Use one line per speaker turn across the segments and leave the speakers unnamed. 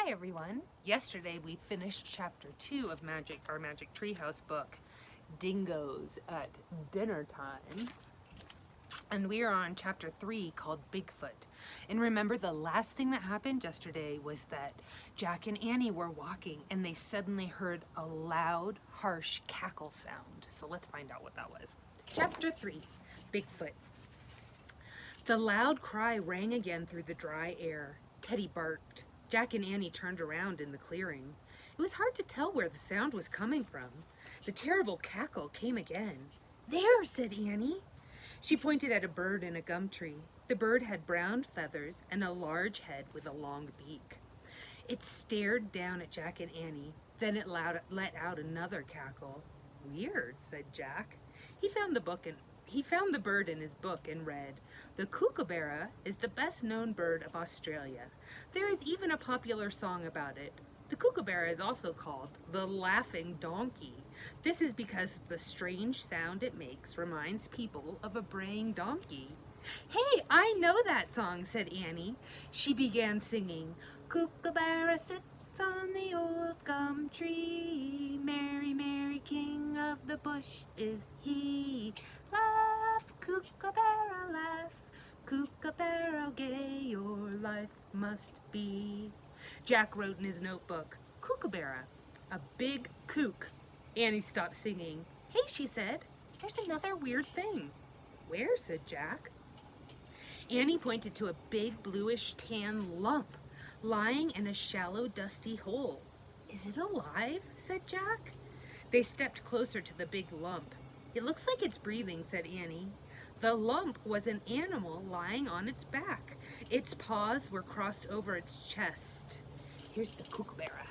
Hi everyone! Yesterday we finished chapter 2 of our Magic Treehouse book, Dingoes at Dinner Time. And we are on chapter 3 called Bigfoot. And remember, the last thing that happened yesterday was that Jack and Annie were walking and they suddenly heard a loud, harsh cackle sound. So let's find out what that was. Chapter 3, Bigfoot. The loud cry rang again through the dry air. Teddy barked. Jack and Annie turned around in the clearing. It was hard to tell where the sound was coming from. The terrible cackle came again. "There," said Annie. She pointed at a bird in a gum tree. The bird had brown feathers and a large head with a long beak. It stared down at Jack and Annie. Then it let out another cackle. "Weird," said Jack. He found the bird in his book and read, "The kookaburra is the best known bird of Australia. There is even a popular song about it. The kookaburra is also called the laughing donkey. This is because the strange sound it makes reminds people of a braying donkey." "Hey, I know that song," said Annie. She began singing, "Kookaburra sits on the old gum tree. Merry, merry king of the bush is he. Laugh, kookaburra, laugh. Kookaburra gay your life must be." Jack wrote in his notebook, "Kookaburra, a big kook." Annie stopped singing. "Hey," she said, "there's another weird thing." "Where?" said Jack. Annie pointed to a big bluish tan lump lying in a shallow dusty hole. "Is it alive?" said Jack. They stepped closer to the big lump. "It looks like it's breathing," said Annie. The lump was an animal lying on its back. Its paws were crossed over its chest. Here's the kookaburra.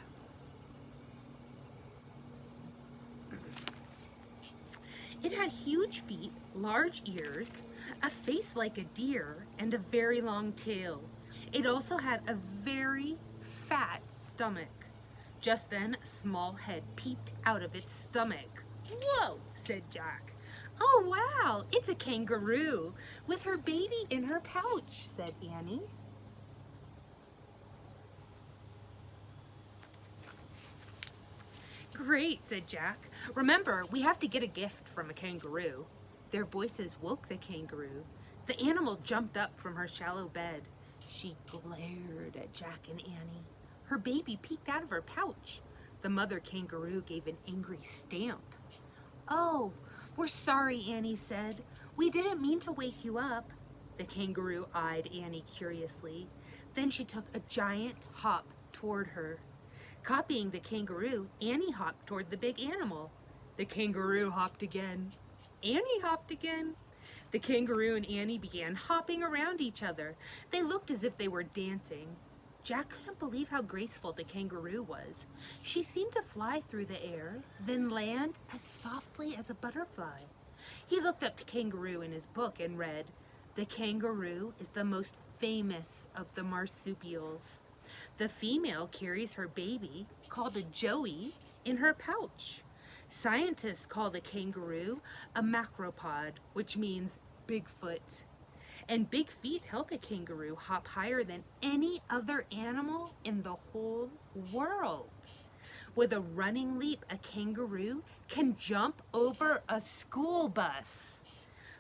It had huge feet, large ears, a face like a deer, and a very long tail. It also had a very fat stomach. Just then, a small head peeped out of its stomach. "Whoa," said Jack. "Oh, wow, it's a kangaroo with her baby in her pouch," said Annie. "Great," said Jack. "Remember, we have to get a gift from a kangaroo." Their voices woke the kangaroo. The animal jumped up from her shallow bed. She glared at Jack and Annie. Her baby peeked out of her pouch. The mother kangaroo gave an angry stamp. "Oh, we're sorry," Annie said. "We didn't mean to wake you up." The kangaroo eyed Annie curiously. Then she took a giant hop toward her. Copying the kangaroo, Annie hopped toward the big animal. The kangaroo hopped again. Annie hopped again. The kangaroo and Annie began hopping around each other. They looked as if they were dancing. Jack couldn't believe how graceful the kangaroo was. She seemed to fly through the air, then land as softly as a butterfly. He looked up the kangaroo in his book and read, "The kangaroo is the most famous of the marsupials. The female carries her baby, called a joey, in her pouch. Scientists call the kangaroo a macropod, which means Bigfoot. And big feet help a kangaroo hop higher than any other animal in the whole world. With a running leap, a kangaroo can jump over a school bus."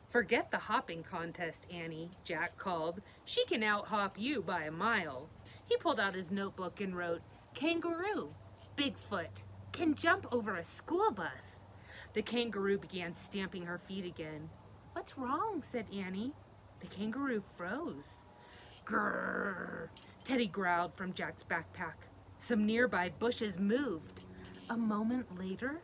"Forget the hopping contest, Annie," Jack called. "She can out-hop you by a mile." He pulled out his notebook and wrote, "Kangaroo, Bigfoot, can jump over a school bus." The kangaroo began stamping her feet again. "What's wrong?" said Annie. The kangaroo froze. "Grrr," Teddy growled from Jack's backpack. Some nearby bushes moved. A moment later,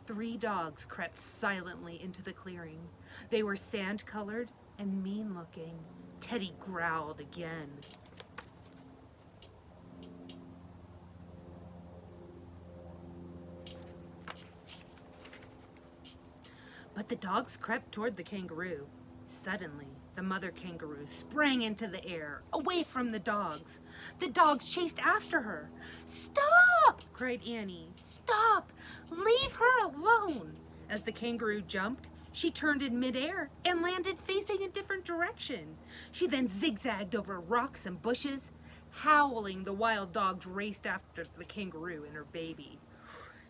3 dogs crept silently into the clearing. They were sand-colored and mean-looking. Teddy growled again. But the dogs crept toward the kangaroo. Suddenly, the mother kangaroo sprang into the air, away from the dogs. The dogs chased after her. "Stop!" cried Annie. "Stop! Leave her alone!" As the kangaroo jumped, she turned in midair and landed facing a different direction. She then zigzagged over rocks and bushes. Howling, the wild dogs raced after the kangaroo and her baby.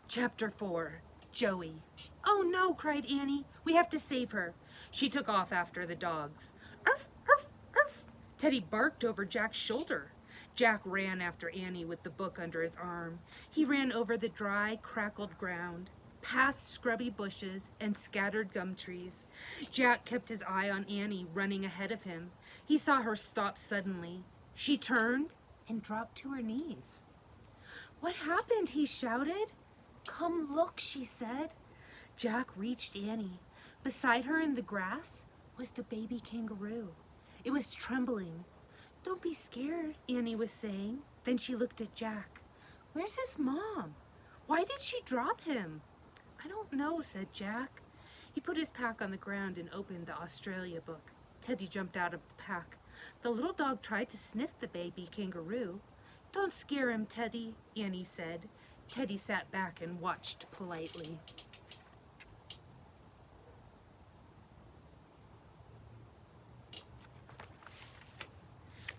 Chapter 4. Joey. "Oh no," cried Annie. "We have to save her." She took off after the dogs. "Arf, arf, arf." Teddy barked over Jack's shoulder. Jack ran after Annie with the book under his arm. He ran over the dry, crackled ground, past scrubby bushes and scattered gum trees. Jack kept his eye on Annie running ahead of him. He saw her stop suddenly. She turned and dropped to her knees. "What happened?" he shouted. "Come look," she said. Jack reached Annie. Beside her in the grass was the baby kangaroo. It was trembling. "Don't be scared," Annie was saying. Then she looked at Jack. "Where's his mom? Why did she drop him?" "I don't know," said Jack. He put his pack on the ground and opened the Australia book. Teddy jumped out of the pack. The little dog tried to sniff the baby kangaroo. "Don't scare him, Teddy," Annie said. Teddy sat back and watched politely.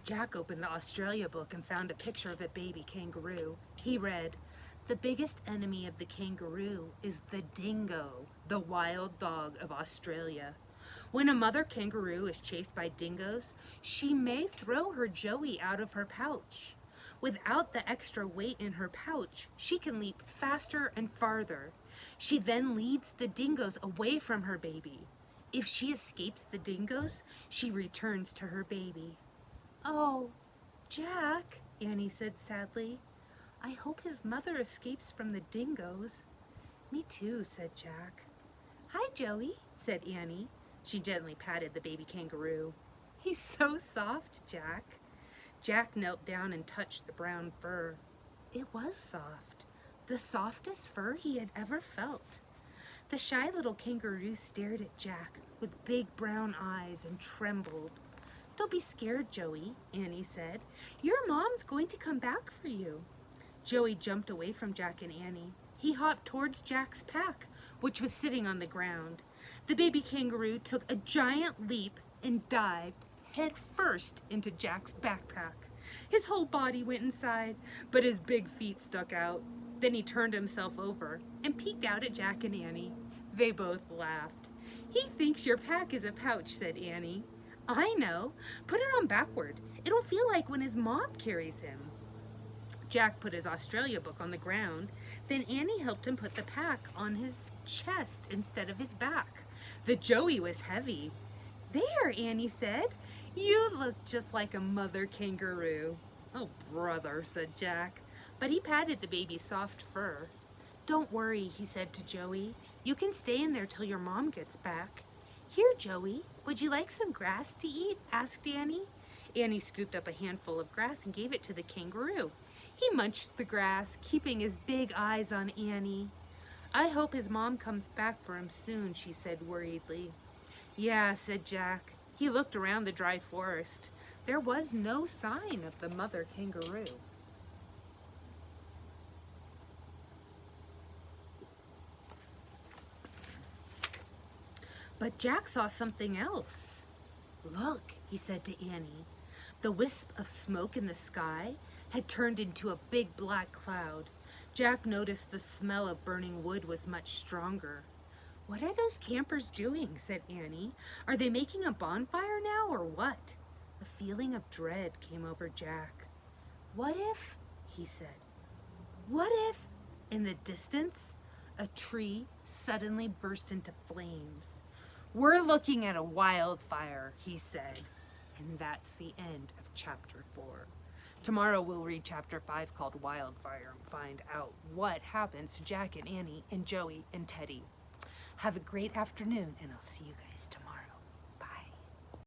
Jack opened the Australia book and found a picture of a baby kangaroo. He read, "The biggest enemy of the kangaroo is the dingo, the wild dog of Australia. When a mother kangaroo is chased by dingoes, she may throw her Joey out of her pouch. Without the extra weight in her pouch, she can leap faster and farther. She then leads the dingoes away from her baby. If she escapes the dingoes, she returns to her baby." "Oh, Jack," Annie said sadly. "I hope his mother escapes from the dingoes." "Me too," said Jack. "Hi, Joey," said Annie. She gently patted the baby kangaroo. "He's so soft, Jack." Jack knelt down and touched the brown fur. It was soft, the softest fur he had ever felt. The shy little kangaroo stared at Jack with big brown eyes and trembled. "Don't be scared, Joey," Annie said. "Your mom's going to come back for you." Joey jumped away from Jack and Annie. He hopped towards Jack's pack, which was sitting on the ground. The baby kangaroo took a giant leap and dived head first into Jack's backpack. His whole body went inside, but his big feet stuck out. Then he turned himself over and peeked out at Jack and Annie. They both laughed. "He thinks your pack is a pouch," said Annie. "I know. Put it on backward. It'll feel like when his mom carries him." Jack put his Australia book on the ground. Then Annie helped him put the pack on his chest instead of his back. The Joey was heavy. "There," Annie said. "You look just like a mother kangaroo." "Oh, brother," said Jack. But he patted the baby's soft fur. "Don't worry," he said to Joey. "You can stay in there till your mom gets back." "Here, Joey, would you like some grass to eat?" asked Annie. Annie scooped up a handful of grass and gave it to the kangaroo. He munched the grass, keeping his big eyes on Annie. "I hope his mom comes back for him soon," she said worriedly. "Yeah," said Jack. He looked around the dry forest. There was no sign of the mother kangaroo. But Jack saw something else. "Look," he said to Annie. The wisp of smoke in the sky had turned into a big black cloud. Jack noticed the smell of burning wood was much stronger. "What are those campers doing?" said Annie. "Are they making a bonfire now or what?" A feeling of dread came over Jack. "What if," he said, "what if," in the distance, a tree suddenly burst into flames. "We're looking at a wildfire," he said. And that's the end of chapter 4. Tomorrow we'll read chapter 5 called Wildfire and find out what happens to Jack and Annie and Joey and Teddy. Have a great afternoon, and I'll see you guys tomorrow.